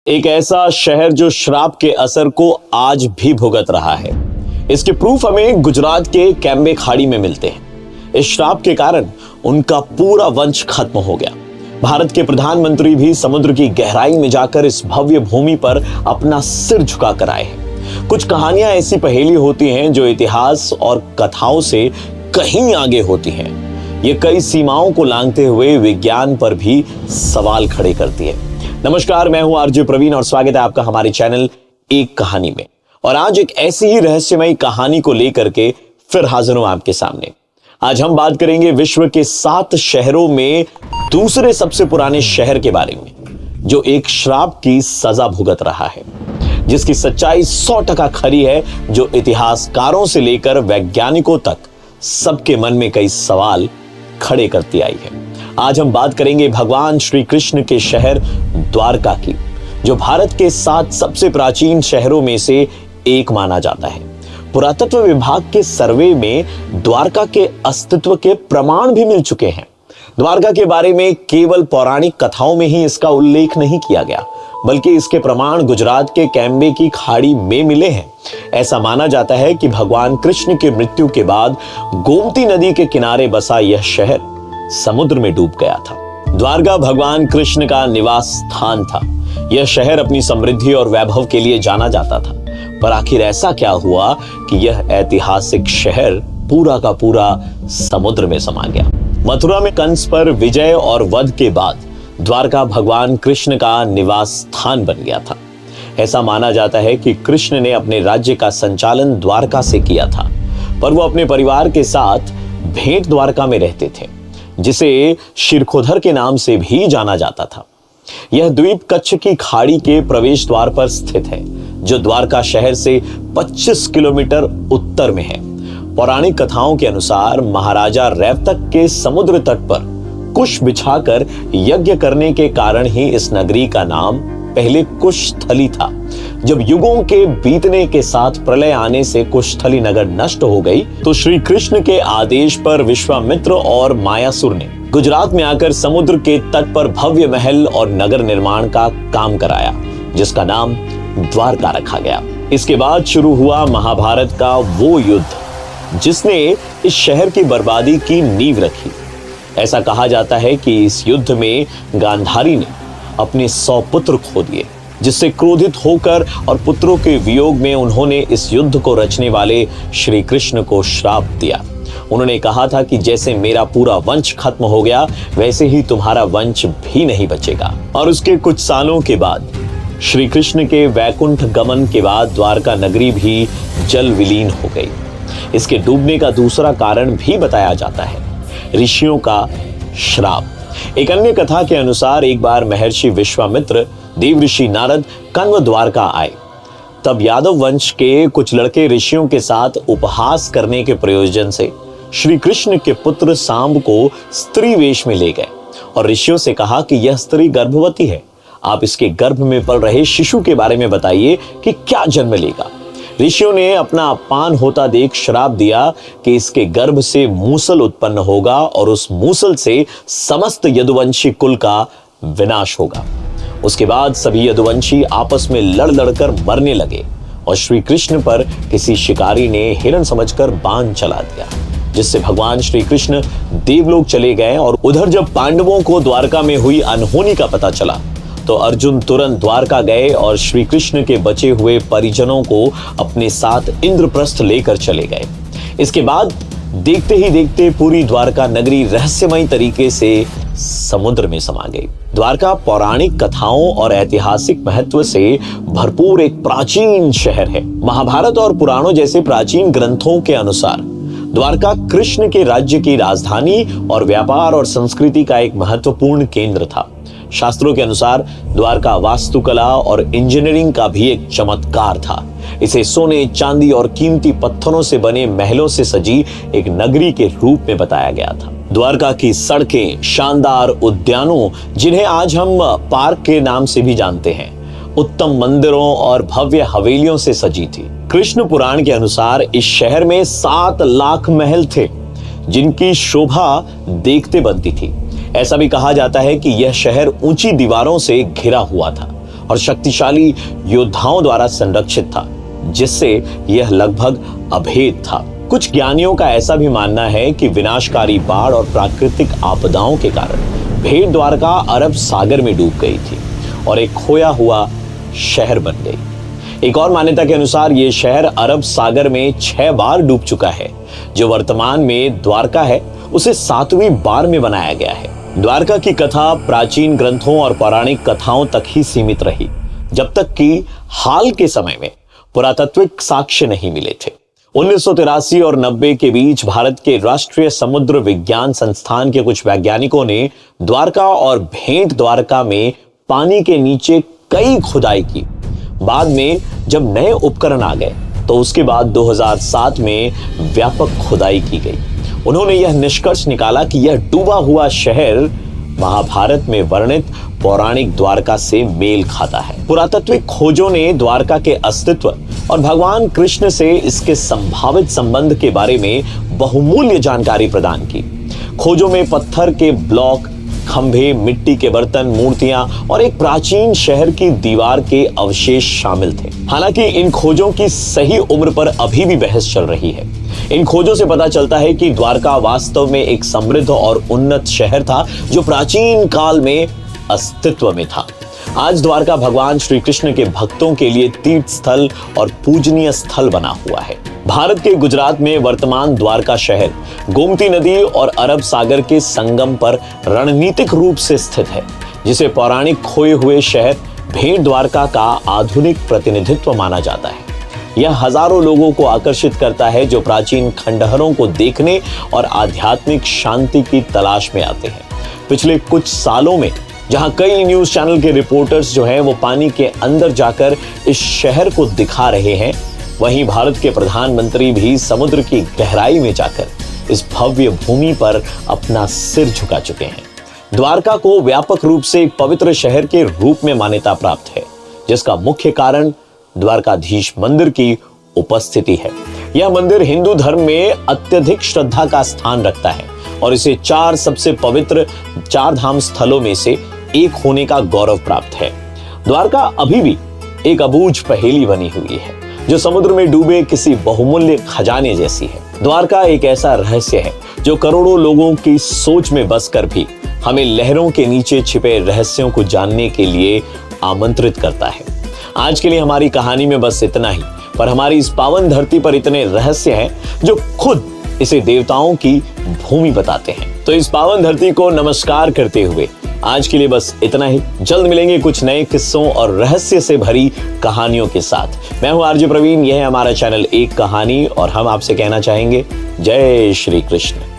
एक ऐसा शहर जो श्राप के असर को आज भी भुगत रहा है। इसके प्रूफ हमें गुजरात के कैम्बे खाड़ी में मिलते हैं। इस श्राप के कारण उनका पूरा वंश खत्म हो गया। भारत के प्रधानमंत्री भी समुद्र की गहराई में जाकर इस भव्य भूमि पर अपना सिर झुकाकर आए हैं। कुछ कहानियां ऐसी पहेली होती हैं जो इतिहास और कथाओं से कहीं आगे होती हैं। ये कई सीमाओं को लांघते हुए विज्ञान पर भी सवाल खड़े करती है। नमस्कार, मैं हूं आरजे प्रवीण और स्वागत है आपका हमारे चैनल एक कहानी में। और आज एक ऐसी ही रहस्यमयी कहानी को लेकर के फिर हाजिर हूं आपके सामने। आज हम बात करेंगे विश्व के 7 शहरों में दूसरे सबसे पुराने शहर के बारे में, जो एक श्राप की सजा भुगत रहा है, जिसकी सच्चाई 100% खरी है, जो इतिहासकारों से लेकर वैज्ञानिकों तक सबके मन में कई सवाल खड़े करती आई है। आज हम बात करेंगे भगवान श्री कृष्ण के शहर द्वारका की, जो भारत के 7 सबसे प्राचीन शहरों में से एक माना जाता है। पुरातत्व विभाग के सर्वे में द्वारका के अस्तित्व के प्रमाण भी मिल चुके हैं। द्वारका के बारे में केवल पौराणिक कथाओं में ही इसका उल्लेख नहीं किया गया, बल्कि इसके प्रमाण गुजरात के कैम्बे की खाड़ी में मिले हैं। ऐसा माना जाता है कि भगवान कृष्ण की मृत्यु के बाद गोमती नदी के किनारे बसा यह शहर समुद्र में डूब गया था। द्वारका भगवान कृष्ण का निवास स्थान था। यह शहर अपनी समृद्धि और वैभव के लिए जाना जाता था। पर आखिर ऐसा क्या हुआ कि यह ऐतिहासिक शहर पूरा का पूरा समुद्र में समा गया? मथुरा में कंस पर विजय और वध के बाद द्वारका भगवान कृष्ण का निवास स्थान बन गया था। ऐसा माना जाता है कि कृष्ण ने अपने राज्य का संचालन द्वारका से किया था, पर वो अपने परिवार के साथ भेंट द्वारका में रहते थे, जिसे शिरखोधर के नाम से भी जाना जाता था। यह द्वीप कच्छ की खाड़ी के प्रवेश द्वार पर स्थित है, जो द्वारका शहर से 25 किलोमीटर उत्तर में है। पौराणिक कथाओं के अनुसार महाराजा रैवतक के समुद्र तट पर कुश बिछाकर यज्ञ करने के कारण ही इस नगरी का नाम पहले कुशस्थली था। जब युगों के बीतने के साथ प्रलय आने से कुशस्थली नगर नष्ट हो गई, तो श्री कृष्ण के आदेश पर विश्वामित्र और मायासुर ने गुजरात में आकर समुद्र के तट पर भव्य महल और नगर निर्माण का काम कराया, जिसका नाम द्वारका रखा गया। इसके बाद शुरू हुआ महाभारत का वो युद्ध, जिसने इस शहर की बर्बादी की नींव रखी। ऐसा कहा जाता है कि इस युद्ध में गांधारी ने अपने 100 पुत्र खो दिए, जिससे क्रोधित होकर और पुत्रों के वियोग में उन्होंने इस युद्ध को रचने वाले श्री कृष्ण को श्राप दिया। उन्होंने कहा था कि जैसे मेरा पूरा वंश खत्म हो गया, वैसे ही तुम्हारा वंश भी नहीं बचेगा। और उसके कुछ सालों के बाद श्री कृष्ण के वैकुंठ गमन के बाद द्वारका नगरी भी जल विलीन हो गई। इसके डूबने का दूसरा कारण भी बताया जाता है, ऋषियों का श्राप। एक अन्य कथा के अनुसार एक बार महर्षि विश्वामित्र, देवऋषि नारद कण्व द्वारका आए। तब यादव वंश के कुछ लड़के ऋषियों के साथ उपहास करने के प्रयोजन से श्री कृष्ण के पुत्र सांब को स्त्री वेश में ले गए और ऋषियों से कहा कि यह स्त्री गर्भवती है, आप इसके गर्भ में पल रहे शिशु के बारे में बताइए कि क्या जन्म लेगा। ऋषियों ने अपना अपमान होता देख श्राप दिया कि इसके गर्भ से मूसल उत्पन्न होगा और उस मूसल से समस्त यदुवंशी कुल का विनाश होगा। उसके बाद सभी यदुवंशी आपस में लड़ लड़कर मरने लगे और श्री कृष्ण पर किसी शिकारी ने हिरण समझकर बाण चला दिया, जिससे भगवान श्री कृष्ण देवलोक चले गए। और उधर जब पांडवों को द्वारका में हुई अनहोनी का पता चला, तो अर्जुन तुरंत द्वारका गए और श्री कृष्ण के बचे हुए परिजनों को अपने साथ इंद्रप्रस्थ लेकर चले गए। इसके बाद देखते ही देखते पूरी द्वारका नगरी रहस्यमयी तरीके से समुद्र में समा गई। द्वारका पौराणिक कथाओं और ऐतिहासिक महत्व से भरपूर एक प्राचीन शहर है। महाभारत और पुराणों जैसे प्राचीन ग्रंथों के अनुसार द्वारका कृष्ण के राज्य की राजधानी और व्यापार और संस्कृति का एक महत्वपूर्ण केंद्र था। शास्त्रों के अनुसार द्वारका वास्तुकला और इंजीनियरिंग का भी एक चमत्कार था। इसे सोने, चांदी और कीमती पत्थरों से बने महलों से सजी एक नगरी के रूप में बताया गया था। द्वारका की सड़कें शानदार उद्यानों, जिन्हें आज हम पार्क के नाम से भी जानते हैं, उत्तम मंदिरों और भव्य हवेलियों से सजी थी। कृष्ण पुराण के अनुसार इस शहर में 7 लाख महल थे, जिनकी शोभा देखते बनती थी। ऐसा भी कहा जाता है कि यह शहर ऊंची दीवारों से घिरा हुआ था और शक्तिशाली योद्धाओं द्वारा संरक्षित था, जिससे यह लगभग अभेद था। कुछ ज्ञानियों का ऐसा भी मानना है कि विनाशकारी बाढ़ और प्राकृतिक आपदाओं के कारण भेड़ द्वारका अरब सागर में डूब गई थी और एक खोया हुआ शहर बन गई। एक और मान्यता के अनुसार यह शहर अरब सागर में 6 बार डूब चुका है। जो वर्तमान में द्वारका है, उसे 7वीं बार में बनाया गया है। द्वारका की कथा प्राचीन ग्रंथों और पौराणिक कथाओं तक ही सीमित रही, जब तक कि हाल के समय में पुरातात्विक साक्ष्य नहीं मिले थे। 1983 और 90 के बीच भारत के राष्ट्रीय समुद्र विज्ञान संस्थान के कुछ वैज्ञानिकों ने द्वारका और भेंट द्वारका में पानी के नीचे कई खुदाई की। बाद में जब नए उपकरण आ गए तो उसके बाद 2007 में व्यापक खुदाई की गई। उन्होंने यह निष्कर्ष निकाला कि यह डूबा हुआ शहर महाभारत में वर्णित पौराणिक द्वारका से मेल खाता है। पुरातात्विक खोजों ने द्वारका के अस्तित्व और भगवान कृष्ण से इसके संभावित संबंध के बारे में बहुमूल्य जानकारी प्रदान की। खोजों में पत्थर के ब्लॉक, खंभे, मिट्टी के बर्तन, मूर्तियां और एक प्राचीन शहर की दीवार के अवशेष शामिल थे। हालांकि इन खोजों की सही उम्र पर अभी भी बहस चल रही है। इन खोजों से पता चलता है कि द्वारका वास्तव में एक समृद्ध और उन्नत शहर था, जो प्राचीन काल में अस्तित्व में था। आज द्वारका भगवान श्री कृष्ण के भक्तों के लिए तीर्थ स्थल और पूजनीय स्थल बना हुआ है। भारत के गुजरात में वर्तमान द्वारका शहर गोमती नदी और अरब सागर के संगम पर रणनीतिक रूप से स्थित है, जिसे पौराणिक खोए हुए शहर भेंट द्वारका का आधुनिक प्रतिनिधित्व माना जाता है। यह हजारों लोगों को आकर्षित करता है, जो प्राचीन खंडहरों को देखने और आध्यात्मिक शांति की तलाश में आते हैं। पिछले कुछ सालों में जहां कई न्यूज चैनल के रिपोर्टर्स जो हैं वो पानी के अंदर जाकर इस शहर को दिखा रहे हैं, वहीं भारत के प्रधानमंत्री भी समुद्र की गहराई में जाकर इस भव्य भूमि पर अपना सिर झुका चुके हैं। द्वारका को व्यापक रूप से एक पवित्र शहर के रूप में मान्यता प्राप्त है, जिसका मुख्य कारण द्वारकाधीश मंदिर की उपस्थिति है। यह मंदिर हिंदू धर्म में अत्यधिक श्रद्धा का स्थान रखता है और इसे 4 सबसे पवित्र 4 धाम स्थलों में से एक होने का गौरव प्राप्त है। द्वारका अभी भी एक अबूझ पहेली बनी हुई है, जो समुद्र में डूबे किसी बहुमूल्य खजाने जैसी है। द्वारका एक ऐसा रहस्य है जो करोड़ों लोगों की सोच में बसकर भी हमें लहरों के नीचे छिपे रहस्यों को जानने के लिए आमंत्रित करता है। आज के लिए हमारी कहानी में बस इतना ही, पर हमारी इस पावन धरती पर इतने रहस्य हैं जो खुद इसे देवताओं की भूमि बताते हैं। तो इस पावन धरती को नमस्कार करते हुए आज के लिए बस इतना ही। जल्द मिलेंगे कुछ नए किस्सों और रहस्य से भरी कहानियों के साथ। मैं हूं आरजे प्रवीण, यह है हमारा चैनल एक कहानी, और हम आपसे कहना चाहेंगे जय श्री कृष्ण।